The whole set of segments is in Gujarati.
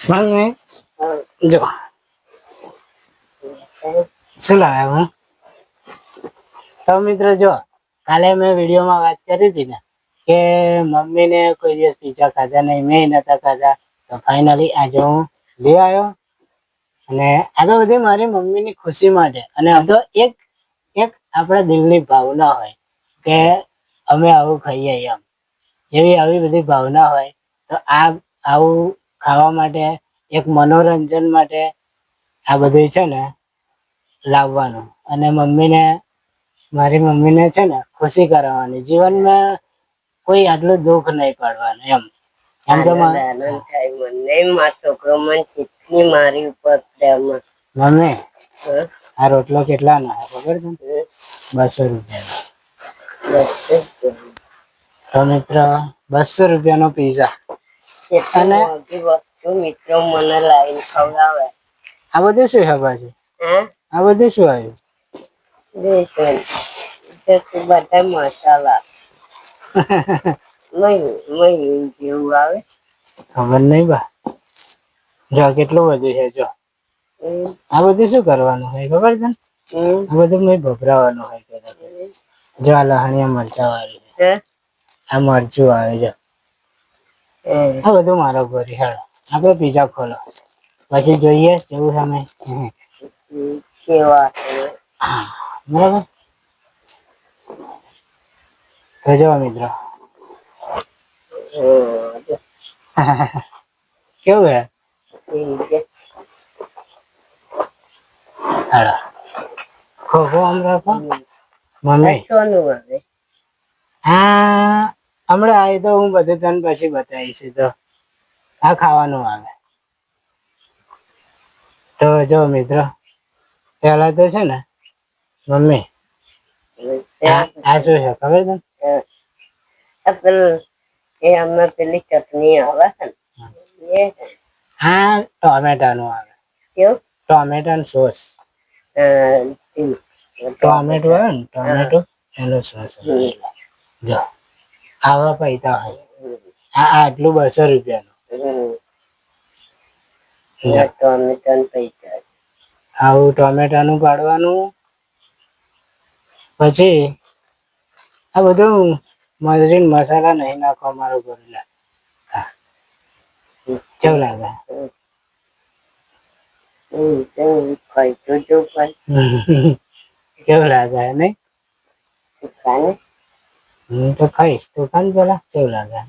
મમ્મી જો શું લાવ્યા હું તો મિત્રો જો કાલે મેં વિડીયોમાં વાત કરી હતી ને કે મમ્મીને કોઈ દિવસ પીઝા ખાધા નહીં, મેં નતા ખાધા. તો ફાઇનલી આજે હું લઈ આવ્યો અને આ તો બધી મારી મમ્મીની ખુશી માટે. અને આ તો એક એક આપણા દિલની ભાવના હોય કે અમે આવું ખાઈએ એમ, એવી આવી બધી ભાવના હોય. તો આ આવું ખાવા માટે, એક મનોરંજન માટે આ બધું છે ને લાવવાનું અને મારી મમ્મીને છે ને ખુશી કરાવવાની. જીવનમાં કોઈ આટલું દુઃખ નહીં પાડવાનું એમ. એમ તો મારી ઉપર મમ્મી આ રોટલો કેટલા ના ખબર છે? 200 રૂપિયા. તો મિત્ર 200 રૂપિયાનો પીઝા અને મિત્રો મને લાઈન ખવડાવે. આ બધું શું છે પાછું? આ બધું શું આવ્યું? બધા મસાલા જેવું આવે ખબર નહીં બા. જો કેટલું બધું છે. જો આ બધું શું કરવાનું હોય ખબર છે? આ બધું મેં ભભરાવાનું હોય. જો આ લહણિયા મરચા વાળું છે, આ મરચું આવે છે. આ બધું મારો ઘરે. હેડો આપણે પીઝા ખોલો પછી જોઈએ કેવું સામે બરાબર. તો જો મિત્રો કેવું હે? હેડો ખોખો આમ રાખો મમ્મી. હા હમણાં આવી તો હું બધું તને પછી બતાવીશ. તો આ ખાવાનું આવે. તો જો મિત્રો પેલા તો છે ને મમ્મી આ શું છે ખબર છે? પેલી ચટણી આવે છે, હા ટોમેટાનું આવે. ટોમેટાનું સોસ. ટોમેટો આવે ને, ટોમેટો એનો સોસ. જો આવા પૈસા હોય. આટલું 200 રૂપિયાનું. આવું ટોમેટાનું પાડવાનું. પછી આ બધું મરી મસાલા નહીં નાખવા મારો ઘરેલા. કેવું લાગે? કેવું લાગે નહીં? હું તો ખાઈશ. તું ખાન પેલા કેવું લાગે?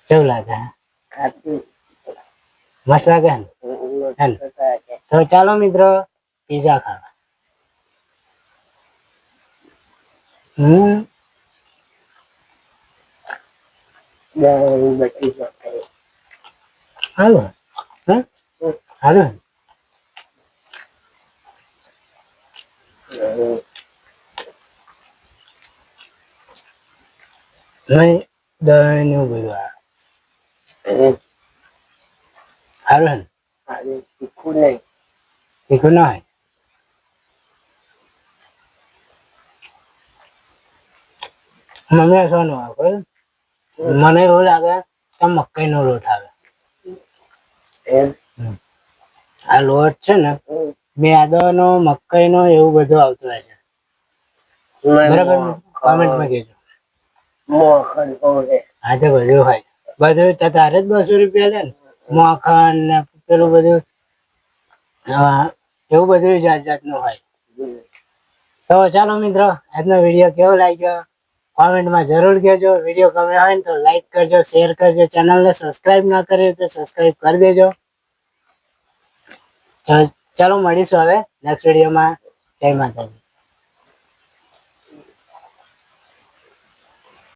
કેવું લાગે? મસ્ત લાગે ને? તો ચાલો મિત્રો પીઝા ખાવા. હાલો હાલો નહીં દહીં ને બધું આવે. હારું ને? તીખું ના હોય. મમ્મી શું આવે? મને એવું લાગે કે મકાઈનો લોટ આવે. આ લોટ છે ને મેદાનો, મકાઈનો એવું બધું આવતું હોય છે. બરાબર? કોમેન્ટમાં કહેજો. હા તો બધું હોય. બધું તારે જ 200 રૂપિયા લે ને. મખણ ને પેલું બધું એવું બધું જાત જાતનું હોય. તો ચાલો મિત્રો આજનો વિડીયો કેવો લાગ્યો કોમેન્ટમાં જરૂર કહેજો. વિડીયો ગમે હોય ને તો લાઈક કરજો, શેર કરજો. ચેનલને સબસ્ક્રાઈબ ના કરી તો સબસ્ક્રાઈબ કરી દેજો. ચાલો મળીશું હવે નેક્સ્ટ વિડીયોમાં. જય માતાજી.